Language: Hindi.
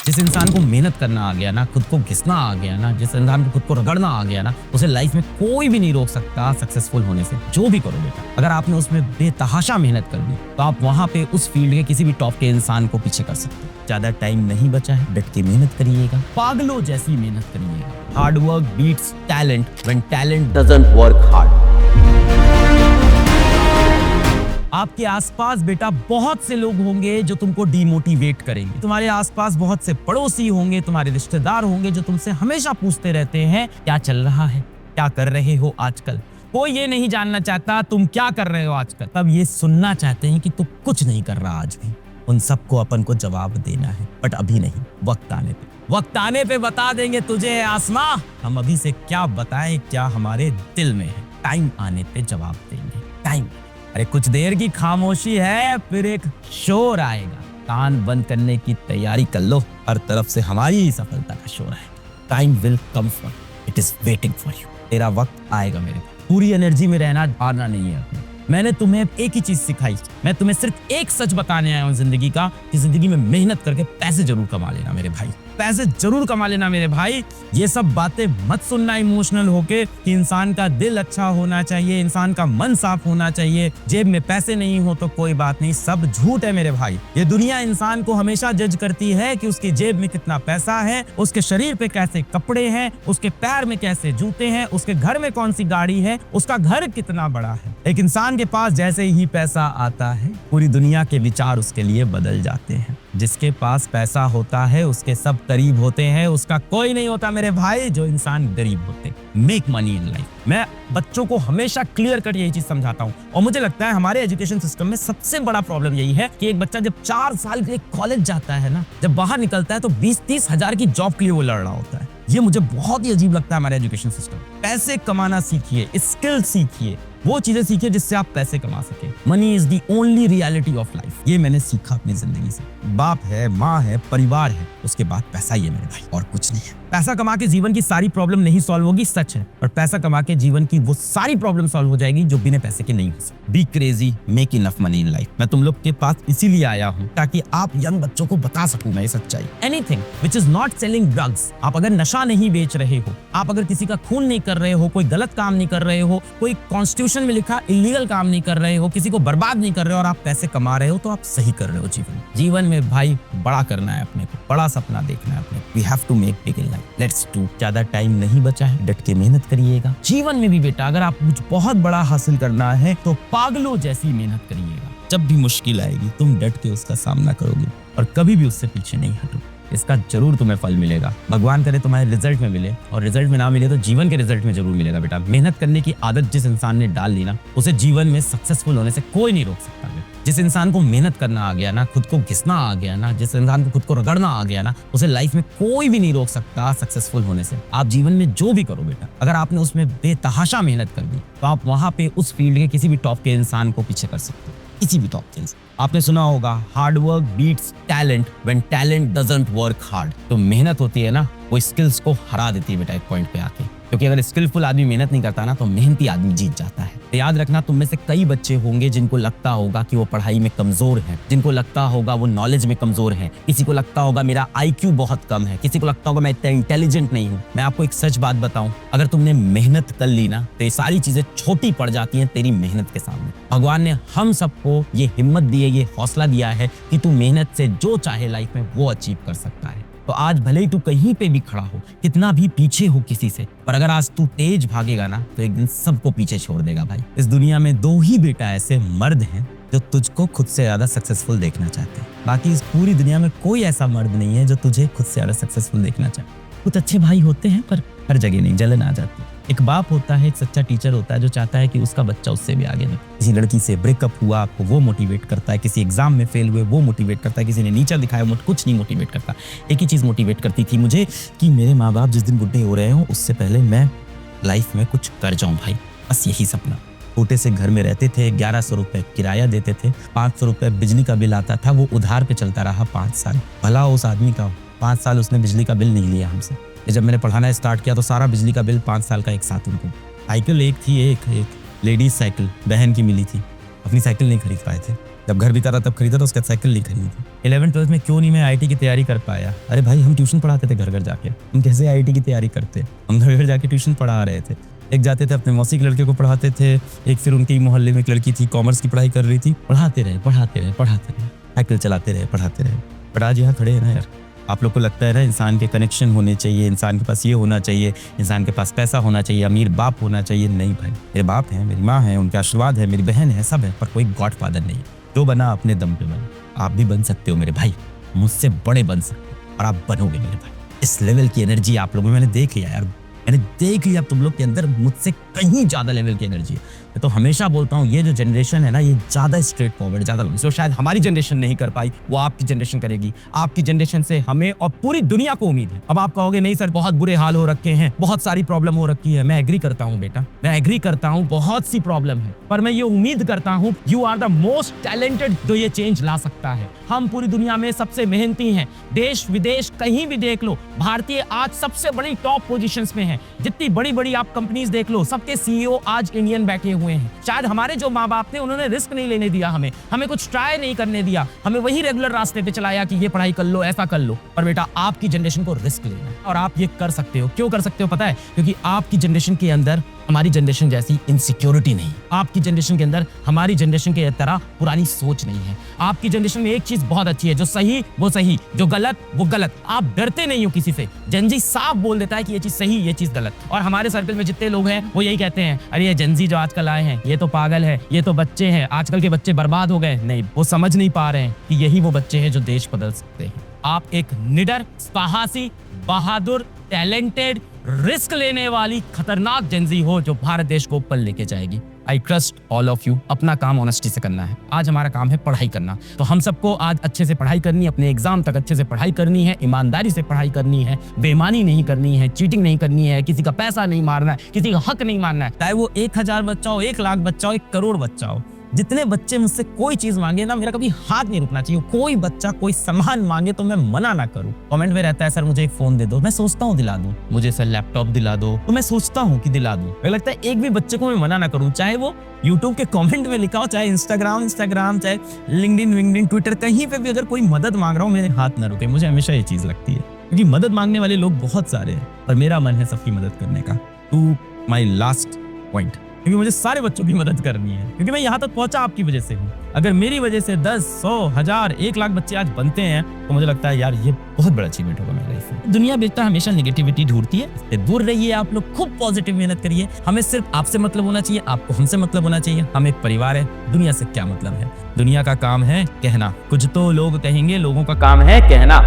जिस इंसान को मेहनत करना आ गया ना, खुद को घिसना आ गया ना, जिस इंसान को खुद को रगड़ना आ गया ना, उसे लाइफ में कोई भी नहीं रोक सकता सक्सेसफुल होने से। जो भी करो बेटा, अगर आपने उसमें बेतहाशा मेहनत कर दी तो आप वहां पे उस फील्ड के किसी भी टॉप के इंसान को पीछे कर सकते हो। ज्यादा टाइम नहीं बचा है, डट के मेहनत करिएगा, पागलों जैसी मेहनत करिएगा। Hard work beats talent when talent doesn't work hard. आपके आसपास बेटा बहुत से लोग होंगे जो तुमको डिमोटिवेट करेंगे। तुम्हारे आसपास बहुत से पड़ोसी होंगे, तुम्हारे रिश्तेदार होंगे जो तुमसे हमेशा पूछते रहते हैं क्या चल रहा है, क्या कर रहे हो आजकल। कोई ये नहीं जानना चाहता तुम क्या कर रहे हो आजकल, तब ये सुनना चाहते हैं कि तुम कुछ नहीं कर रहा आज भी। उन सबको अपन को जवाब देना है, बट अभी नहीं, वक्त आने पे बता देंगे तुझे आसमां। हम अभी से क्या बताएं क्या हमारे दिल में है, टाइम आने पे जवाब देंगे। टाइम, अरे कुछ देर की खामोशी है, फिर एक शोर आएगा। कान बंद करने की तैयारी कर लो, हर तरफ से हमारी ही सफलता का शोर है। Time will come for, it is waiting for you. तेरा वक्त आएगा मेरे भाई। पूरी एनर्जी में रहना, हारना नहीं है अपनी। मैंने तुम्हें एक ही चीज सिखाई, मैं तुम्हें सिर्फ एक सच बताने आया हूँ जिंदगी का, कि जिंदगी में मेहनत करके पैसे जरूर कमा लेना मेरे भाई, पैसे जरूर कमा लेना मेरे भाई। ये सब बातें मत सुनना इमोशनल होके कि इंसान का दिल अच्छा होना चाहिए, इंसान का मन साफ होना चाहिए, जेब में पैसे नहीं हो तो कोई बात नहीं, सब झूठ है मेरे भाई। ये दुनिया इंसान को हमेशा जज करती है कि उसकी जेब में कितना पैसा है, उसके शरीर पे कैसे कपड़े हैं, उसके पैर में कैसे जूते हैं, उसके घर में कौन सी गाड़ी है, उसका घर कितना बड़ा है। एक इंसान के पास जैसे ही पैसा आता है, पूरी दुनिया के विचार उसके लिए बदल जाते हैं। जिसके पास पैसा होता है उसके सब करीब होते हैं, उसका कोई नहीं होता मेरे भाई जो इंसान गरीब होते। Make money in life. मैं बच्चों को हमेशा क्लियर कट यही चीज समझाता हूँ, और मुझे लगता है हमारे एजुकेशन सिस्टम में सबसे बड़ा प्रॉब्लम यही है कि एक बच्चा जब 4 साल के लिए कॉलेज जाता है ना, जब बाहर निकलता है तो 20-30 हजार की जॉब के लिए वो लड़ रहा होता है। ये मुझे बहुत ही अजीब लगता है हमारे एजुकेशन सिस्टम। पैसे कमाना सीखिए, स्किल सीखिए, वो चीजें सीखिए जिससे आप पैसे कमा सके। Money is the only reality of life. ये मैंने सीखा अपनी जिंदगी से। बाप है, माँ है, परिवार है, उसके बाद पैसा ही है मेरे भाई, और कुछ नहीं है। पैसा कमा के जीवन की सारी प्रॉब्लम नहीं सॉल्व होगी, सच है, और पैसा कमा के जीवन की वो सारी प्रॉब्लम सॉल्व हो जाएगी जो बिना पैसे के नहीं हो सकती। Be crazy, make enough money in life. मैं तुम लोग के पास इसीलिए आया हूँ ताकि आप यंग बच्चों को बता सकूं मैं ये सच्चाई। Anything which is not selling drugs. आप अगर नशा नहीं बेच रहे हो, आप अगर किसी का खून नहीं कर रहे हो, कोई गलत काम नहीं कर रहे हो, कोई कॉन्स्टिट्यूशन में लिखा इलीगल काम नहीं कर रहे हो, किसी को बर्बाद नहीं कर रहे हो, और आप पैसे कमा रहे हो, तो आप सही कर रहे हो। जीवन में भाई बड़ा करना है अपने को, बड़ा सपना देखना है अपने को। We have to make big in life, let's do. ज्यादा टाइम नहीं बचा है, डट के मेहनत करिएगा। जीवन में भी बेटा अगर आप कुछ बहुत बड़ा हासिल करना है तो पागलों जैसी मेहनत करिएगा। जब भी मुश्किल आएगी तुम डट के उसका सामना करोगे और कभी भी उससे पीछे नहीं हटोगे। इसका जरूर तुम्हें फल मिलेगा। भगवान करे तुम्हारे रिजल्ट में मिले, और रिजल्ट में ना मिले तो जीवन के रिजल्ट में जरूर मिलेगा बेटा। मेहनत करने की आदत जिस इंसान ने डाल ली ना, उसे जीवन में सक्सेसफुल होने से कोई नहीं रोक सकता। जिस इंसान को मेहनत करना आ गया ना, खुद को घिसना आ गया ना, जिस इंसान को खुद को रगड़ना आ गया ना, उसे लाइफ में कोई भी नहीं रोक सकता सक्सेसफुल होने से। आप जीवन में जो भी करो बेटा, अगर आपने उसमें बेतहाशा मेहनत कर दी तो आप वहां पे उस फील्ड के किसी भी टॉप के इंसान को पीछे कर सकते हो, किसी भी टॉप के इंसान। आपने सुना होगा hard work beats talent when talent doesn't work hard. तो मेहनत होती है ना, वो स्किल्स को हरा देती है बेटा एक पॉइंट पे आके। क्योंकि अगर स्किलफुल आदमी मेहनत नहीं करता ना, तो मेहनती आदमी जीत जाता है। तो याद रखना, तुम में से कई बच्चे होंगे जिनको लगता होगा कि वो पढ़ाई में कमजोर है, जिनको लगता होगा वो नॉलेज में कमजोर है, किसी को लगता होगा मेरा IQ बहुत कम है, किसी को लगता होगा मैं इतना इंटेलिजेंट नहीं हूँ। मैं आपको एक सच बात बताऊं, अगर तुमने मेहनत कर ली ना तो ये सारी चीजें छोटी पड़ जाती हैं तेरी मेहनत के सामने। भगवान ने हम सबको ये हिम्मत दी है, ये हौसला दिया है कि तू मेहनत से जो चाहे लाइफ में वो अचीव कर सकता है। तो आज भले ही तू कहीं पे भी खड़ा हो, कितना भी पीछे हो किसी से, पर अगर आज तू तेज भागेगा ना तो एक दिन सबको पीछे छोड़ देगा भाई। इस दुनिया में 2 ही बेटा ऐसे मर्द हैं जो तुझको खुद से ज्यादा सक्सेसफुल देखना चाहते हैं। बाकी इस पूरी दुनिया में कोई ऐसा मर्द नहीं है जो तुझे खुद से ज्यादा सक्सेसफुल देखना चाहे। कुछ अच्छे भाई होते हैं पर हर जगह नहीं, जलन आ जाती है। एक बाप होता है, एक सच्चा टीचर होता है जो चाहता है कि उसका बच्चा उससे भी आगे निकले। किसी लड़की से ब्रेकअप हुआ आपको वो मोटिवेट करता है, किसी एग्जाम में फेल हुए वो मोटिवेट करता है, किसी ने नीचा दिखाया कुछ नहीं मोटिवेट करता। एक ही चीज मोटिवेट करती थी मुझे कि मेरे माँ बाप जिस दिन बुढ़े हो रहे हो उससे पहले मैं लाइफ में कुछ कर जाऊं भाई, बस यही सपना। छोटे से घर में रहते थे, 1100 रुपए किराया देते थे, 500 रुपए बिजली का बिल आता था, वो उधार पे चलता रहा 5 साल। भला उस आदमी का 5 साल उसने बिजली का बिल नहीं लिया हमसे। जब मैंने पढ़ाना स्टार्ट किया तो सारा बिजली का बिल 5 साल का एक साथ उनको। साइकिल एक थी, एक लेडीज साइकिल बहन की मिली थी, अपनी साइकिल नहीं खरीद पाए थे। जब घर बिका था तब खरीदा, तो उसका साइकिल नहीं खरीदी। 11th-12th में क्यों नहीं मैं आईआईटी की तैयारी कर पाया? अरे भाई, हम ट्यूशन पढ़ाते थे घर घर जाके, हम कैसे आईआईटी की तैयारी करते? हम घर घर जाके ट्यूशन पढ़ा रहे थे। एक जाते थे अपने मौसी के लड़के को पढ़ाते थे, एक फिर उनके ही मोहल्ले में एक लड़की थी, कॉमर्स की पढ़ाई कर रही थी, पढ़ाते रहे, साइकिल चलाते रहे, पढ़ाते रहे। पर आज यहाँ खड़े हैं ना यार, आप लोग को लगता है ना इंसान के कनेक्शन होने चाहिए, इंसान के पास ये होना चाहिए, इंसान के पास पैसा होना चाहिए, अमीर बाप होना चाहिए। नहीं भाई, मेरे बाप हैं, मेरी माँ है, उनके आशीर्वाद है, मेरी बहन है, सब है, पर कोई गॉड फादर नहीं। जो बना अपने दम पे बना। आप भी बन सकते हो मेरे भाई, मुझसे बड़े बन सकते हो, और आप बनोगे मेरे भाई। इस लेवल की एनर्जी आप लोगों में मैंने देख लिया यार, मैंने देख लिया तुम लोग के अंदर मुझसे कहीं ज्यादा लेवल की एनर्जी है। मैं तो हमेशा बोलता हूँ ये जो जनरेशन है ना, ये ज्यादा स्ट्रेट फॉरवर्ड, ज्यादा जो शायद हमारी जनरेशन नहीं कर पाई, वो आपकी जनरेशन करेगी। आपकी जनरेशन से हमें और पूरी दुनिया को उम्मीद है। अब आप कहोगे नहीं सर, बहुत बुरे हाल हो रखे हैं, बहुत सारी प्रॉब्लम हो रखी है। मैं एग्री करता हूँ बेटा, मैं एग्री करता हूँ, बहुत सी प्रॉब्लम है, पर मैं ये उम्मीद करता हूँ you are the most talented जो ये चेंज ला सकता है। हम पूरी दुनिया में सबसे मेहनती हैं, देश विदेश कहीं भी देख लो, भारतीय आज सबसे बड़ी टॉप पोजीशंस में है। जितनी बड़ी बड़ी आप कंपनीज देख लो, सबके सीईओ आज इंडियन बैठे हुए हैं। शायद हमारे जो माँ बाप थे उन्होंने रिस्क नहीं लेने दिया, हमें कुछ ट्राई नहीं करने दिया, हमें वही रेगुलर रास्ते पे चलाया कि ये पढ़ाई कर लो, ऐसा कर लो। पर बेटा, आपकी जनरेशन को रिस्क लेना है और आप ये कर सकते हो। क्यों कर सकते हो पता है? क्योंकि आपकी जनरेशन के अंदर हमारी जनरेशन जैसी इनसिक्योरिटी नहीं, आपकी जनरेशन के अंदर हमारी जनरेशन के तरह पुरानी सोच नहीं है। आपकी जनरेशन में एक चीज बहुत अच्छी है, जो सही वो सही, जो गलत वो गलत। आप डरते नहीं हो किसी से। जेनजी साफ बोल देता है कि ये चीज सही, ये चीज गलत। और हमारे सर्कल में जितने लोग हैं वो यही कहते हैं, अरे ये जेनजी जो आजकल आए हैं ये तो पागल है, ये तो बच्चे हैं, आजकल के बच्चे बर्बाद हो गए। नहीं, वो समझ नहीं पा रहे हैं कि यही वो बच्चे हैं जो देश बदल सकते हैं। आप एक निडर, साहसी, बहादुर, टैलेंटेड, रिस्क लेने वाली खतरनाक जेनजी हो जो भारत देश को ऊपर लेके जाएगी। I trust all of you. अपना काम ऑनेस्टी से करना है। आज हमारा काम है पढ़ाई करना, तो हम सबको आज अच्छे से पढ़ाई करनी है, अपने एग्जाम तक अच्छे से पढ़ाई करनी है, ईमानदारी से पढ़ाई करनी है, बेईमानी नहीं करनी है, चीटिंग नहीं करनी है, किसी का पैसा नहीं मारना है, किसी का हक नहीं मारना है। चाहे वो 1000 बच्चा हो, 1 लाख बच्चा हो, 1 करोड़ बच्चा हो, जितने बच्चे मुझसे कोई चीज मांगे ना, मेरा कभी हाथ नहीं रुकना चाहिए। कोई बच्चा कोई सामान मांगे तो मैं मना ना करूं। कमेंट में रहता है सर मुझे एक फोन दे दो, मैं सोचता हूँ दिला दूं। मुझे सर लैपटॉप दिला दो, तो मैं सोचता हूँ कि दिला दूं। मुझे लगता है एक भी बच्चे को मैं मना ना करूं, चाहे वो यूट्यूब के कमेंट में लिखा हो, चाहे इंस्टाग्राम, चाहे लिंक्डइन, ट्विटर, कहीं पे भी अगर कोई मदद मांग रहा हूँ, मेरे हाथ ना रुके। मुझे हमेशा ये चीज लगती है, क्योंकि मदद मांगने वाले लोग बहुत सारे हैं, और मेरा मन है सबकी मदद करने का। टू माई लास्ट पॉइंट, क्योंकि मुझे सारे बच्चों की मदद करनी है, क्योंकि मैं यहाँ तक पहुंचा आपकी वजह से हूँ। अगर मेरी वजह से 10, 100, 1000, 1 लाख बच्चे आज बनते हैं, तो मुझे लगता है यार ये बहुत बड़ा अचीवमेंट होगा मेरी लाइफ में। दुनिया बेटा हमेशा नेगेटिविटी ढूंढती है, इससे दूर रहिए। आप लोग खूब पॉजिटिव मेहनत करिए। हमें सिर्फ आपसे मतलब होना चाहिए, आपको हमसे मतलब होना चाहिए। हम एक परिवार है, दुनिया से क्या मतलब है? दुनिया का काम है कहना। कुछ तो लोग कहेंगे, लोगों का काम है कहना।